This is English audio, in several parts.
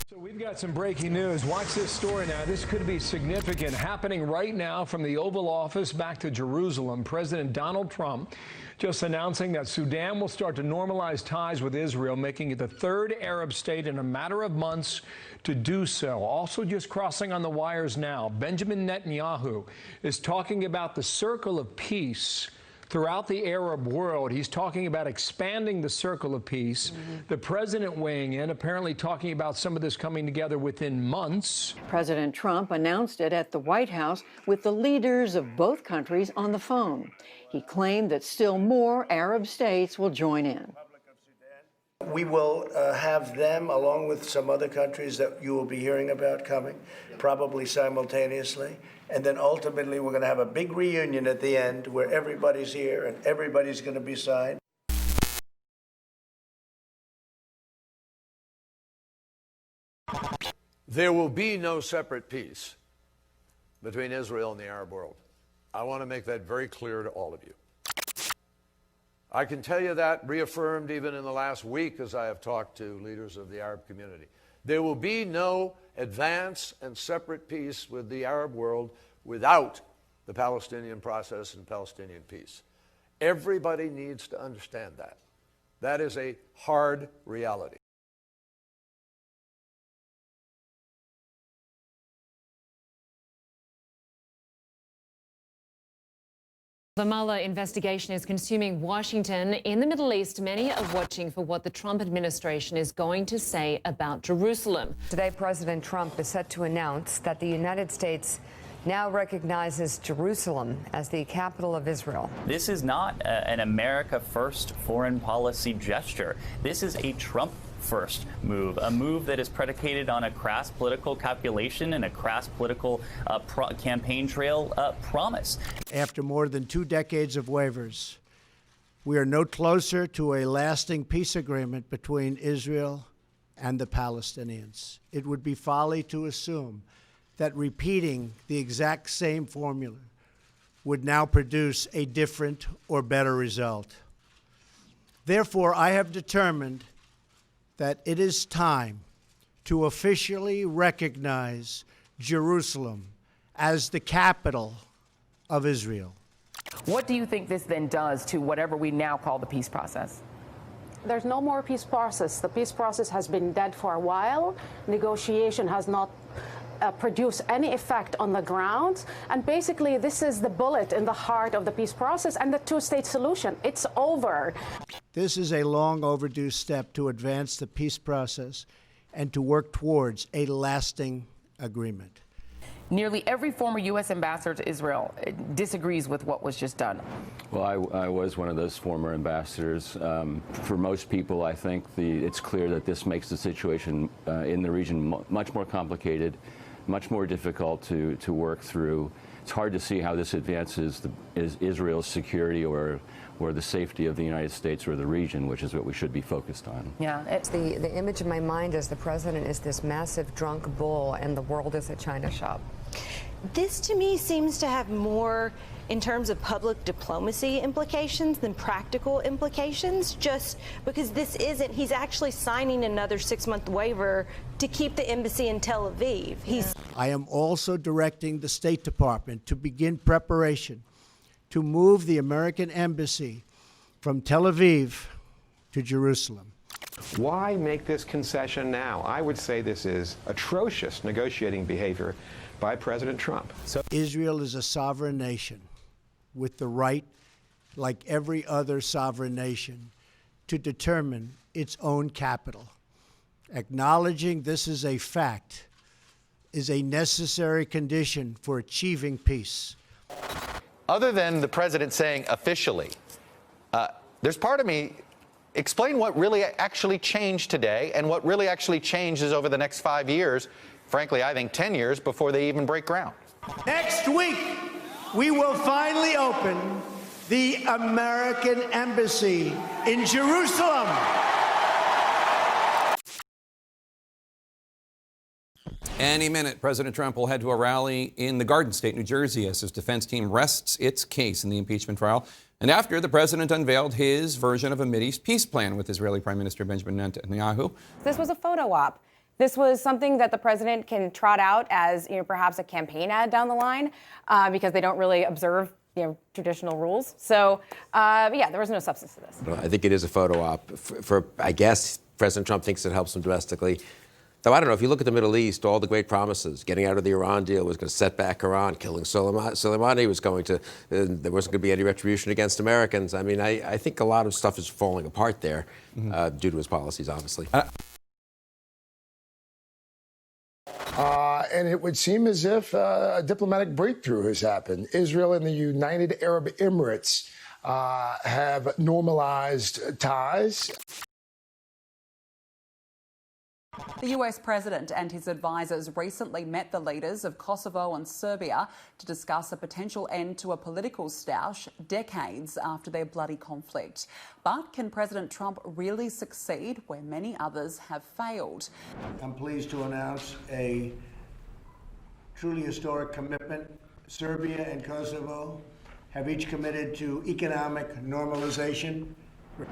So we've got some breaking news. Watch this story now. This could be significant. Happening right now from the Oval Office back to Jerusalem. President Donald Trump just announcing that Sudan will start to normalize ties with Israel, making it the third Arab state in a matter of months to do so. Also just crossing on the wires now, Benjamin Netanyahu is talking about the circle of peace throughout the Arab world. He's talking about expanding the circle of peace. The president weighing in, apparently talking about some of this coming together within months. President Trump announced it at the White House with the leaders of both countries on the phone. He claimed that still more Arab states will join in. We will have them, along with some other countries that you will be hearing about coming, probably simultaneously. And then ultimately, we're going to have a big reunion at the end where everybody's here and everybody's going to be signed. There will be no separate peace between Israel and the Arab world. I want to make that very clear to all of you. I can tell you that, reaffirmed even in the last week as I have talked to leaders of the Arab community. There will be no advance and separate peace with the Arab world without the Palestinian process and Palestinian peace. Everybody needs to understand that. That is a hard reality. The Mueller investigation is consuming Washington. In the Middle East, many are watching for what the Trump administration is going to say about Jerusalem. Today, President Trump is set to announce that the United States now recognizes Jerusalem as the capital of Israel. This is not an America-first foreign policy gesture. This is a Trump-first move, a move that is predicated on a crass political calculation and a crass political campaign trail promise. After more than 2 decades of waivers, we are no closer to a lasting peace agreement between Israel and the Palestinians. It would be folly to assume that repeating the exact same formula would now produce a different or better result. Therefore, I have determined that it is time to officially recognize Jerusalem as the capital of Israel. What do you think this then does to whatever we now call the peace process? There's no more peace process. The peace process has been dead for a while. Negotiation has not produce any effect on the ground. And basically, this is the bullet in the heart of the peace process and the two-state solution. It's over. This is a long overdue step to advance the peace process and to work towards a lasting agreement. Nearly every former U.S. ambassador to Israel disagrees with what was just done. Well, I was one of those former ambassadors. For most people, I think it's clear that this makes the situation in the region much more complicated, much more difficult to work through. It's hard to see how this advances Israel's security or the safety of the United States or the region, which is what we should be focused on. Yeah, it's the image in my mind is the president is this massive drunk bull and the world is a china shop. This to me seems to have more in terms of public diplomacy implications than practical implications, just because he's actually signing another 6-month waiver to keep the embassy in Tel Aviv. I am also directing the State Department to begin preparation to move the American embassy from Tel Aviv to Jerusalem. Why make this concession now? I would say this is atrocious negotiating behavior by President Trump. Israel is a sovereign nation with the right, like every other sovereign nation, to determine its own capital. Acknowledging this is a fact is a necessary condition for achieving peace. Other than the president saying officially, there's part of me, explain what really actually changed today and what really actually changes over the next 5 years, frankly, I think 10 years before they even break ground. Next week, we will finally open the American embassy in Jerusalem. Any minute, President Trump will head to a rally in the Garden State, New Jersey, as his defense team rests its case in the impeachment trial. And after, the president unveiled his version of a Mideast peace plan with Israeli Prime Minister Benjamin Netanyahu. This was a photo op. This was something that the president can trot out as, perhaps a campaign ad down the line, because they don't really observe, traditional rules. So, yeah, there was no substance to this. I think it is a photo op. I guess President Trump thinks it helps him domestically. Though I don't know, if you look at the Middle East, all the great promises, getting out of the Iran deal was going to set back Iran, killing Soleimani was going to, there wasn't going to be any retribution against Americans. I mean, I think a lot of stuff is falling apart there due to his policies, obviously. And it would seem as if a diplomatic breakthrough has happened. Israel and the United Arab Emirates have normalized ties. The US president and his advisers recently met the leaders of Kosovo and Serbia to discuss a potential end to a political stoush decades after their bloody conflict. But can President Trump really succeed where many others have failed? I'm pleased to announce a truly historic commitment. Serbia and Kosovo have each committed to economic normalization.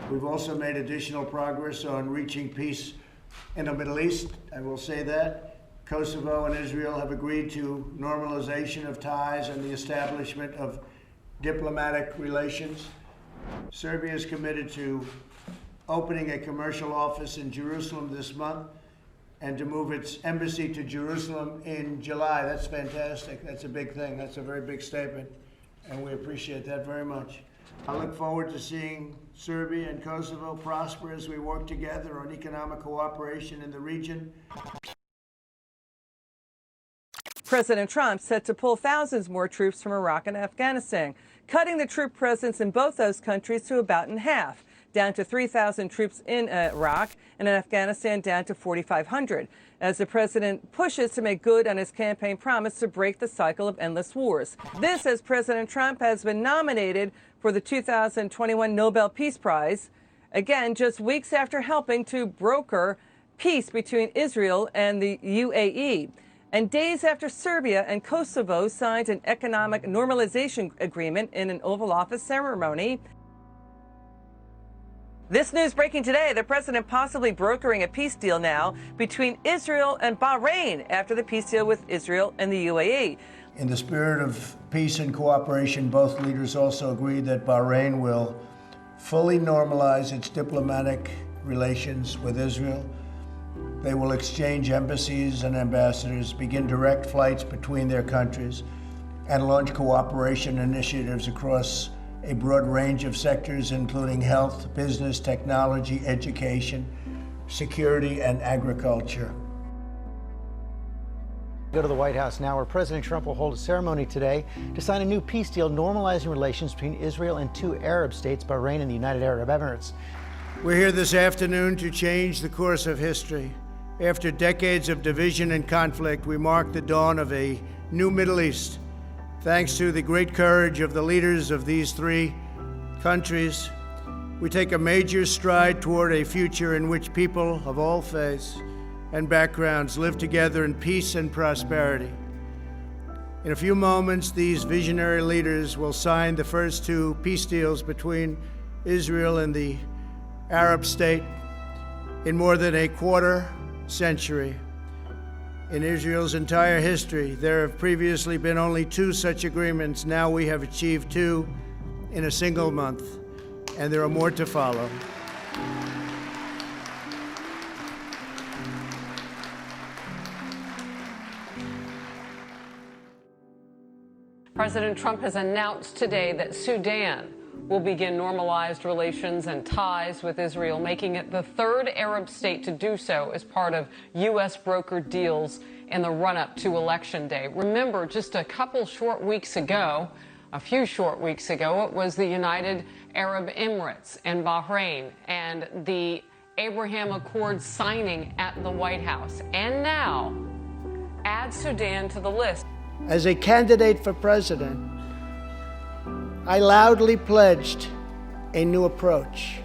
We've also made additional progress on reaching peace in the Middle East. I will say that Kosovo and Israel have agreed to normalization of ties and the establishment of diplomatic relations. Serbia is committed to opening a commercial office in Jerusalem this month and to move its embassy to Jerusalem in July. That's fantastic. That's a big thing. That's a very big statement, and we appreciate that very much. I look forward to seeing Serbia and Kosovo prosper as we work together on economic cooperation in the region. President Trump set to pull thousands more troops from Iraq and Afghanistan, cutting the troop presence in both those countries to about in half, down to 3,000 troops in Iraq and in Afghanistan down to 4,500, as the president pushes to make good on his campaign promise to break the cycle of endless wars. This, as President Trump has been nominated for the 2021 Nobel Peace Prize, again, just weeks after helping to broker peace between Israel and the UAE, and days after Serbia and Kosovo signed an economic normalization agreement in an Oval Office ceremony. This news breaking today, the president possibly brokering a peace deal now between Israel and Bahrain after the peace deal with Israel and the UAE. In the spirit of peace and cooperation, both leaders also agreed that Bahrain will fully normalize its diplomatic relations with Israel. They will exchange embassies and ambassadors, begin direct flights between their countries, and launch cooperation initiatives across a broad range of sectors, including health, business, technology, education, security, and agriculture. Go to the White House now, where President Trump will hold a ceremony today to sign a new peace deal normalizing relations between Israel and two Arab states, Bahrain and the United Arab Emirates. We're here this afternoon to change the course of history. After decades of division and conflict, we mark the dawn of a new Middle East. Thanks to the great courage of the leaders of these three countries, we take a major stride toward a future in which people of all faiths and backgrounds live together in peace and prosperity. In a few moments, these visionary leaders will sign the first two peace deals between Israel and the Arab state in more than a quarter century. In Israel's entire history, there have previously been only two such agreements. Now we have achieved two in a single month, and there are more to follow. President Trump has announced today that Sudan will begin normalized relations and ties with Israel, making it the third Arab state to do so as part of U.S. brokered deals in the run-up to Election Day. Remember, just a few short weeks ago, it was the United Arab Emirates and Bahrain and the Abraham Accords signing at the White House. And now, add Sudan to the list. As a candidate for president, I loudly pledged a new approach.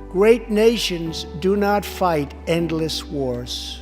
Great nations do not fight endless wars.